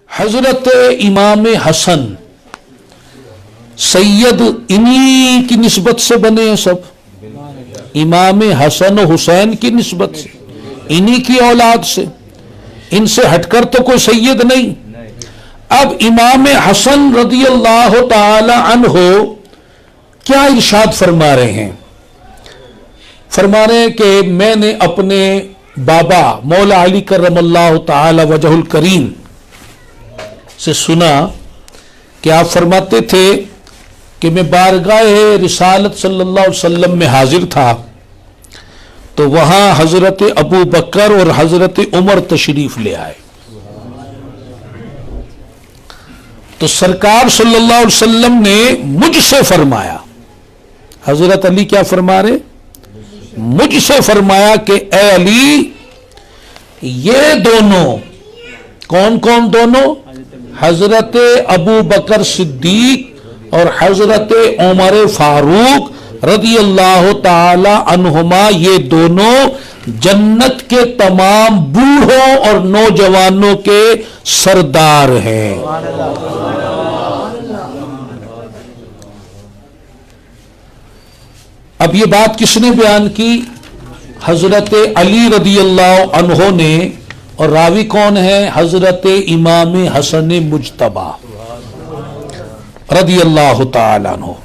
हजरत इमाम हसन सैयद इन्हीं की निस्बत से बने हैं सब। इमाम हसन हुसैन की निस्बत से, इन्हीं की औलाद से, इनसे हटकर तो कोई सैयद नहीं। अब इमाम हसन रदी अल्लाह ताला अन्हो क्या इरशाद फरमा रहे हैं? फरमा रहे हैं कि मैंने अपने बाबा मौला अली करमल्लाहु ताला वजहुल करीम से सुना कि आप फरमाते थे कि मैं बारगाह रिसालत सल्लल्लाहु अलैहि वसल्लम में हाजिर था तो वहां हजरत अबू बकर और हजरत उमर तशरीफ ले आए। तो सरकार सल्लल्लाहु अलैहि वसल्लम ने मुझसे फरमाया, हजरत अली क्या फरमा रहे? मुझसे फरमाया कि ए अली, ये दोनों, कौन कौन दोनों? हजरत अबू बकर सिद्दीक और हजरत उमर फारूक रदी अल्लाह ताला अन्हुमा, ये दोनों जन्नत के तमाम बूढ़ों और नौजवानों के सरदार हैं। अब ये बात किसने बयान की? हजरत अली रदी अल्लाह अन्हो ने। और रावी कौन है? हजरत इमाम हसन मुज्तबा रदी अल्लाह ताला अन्हो।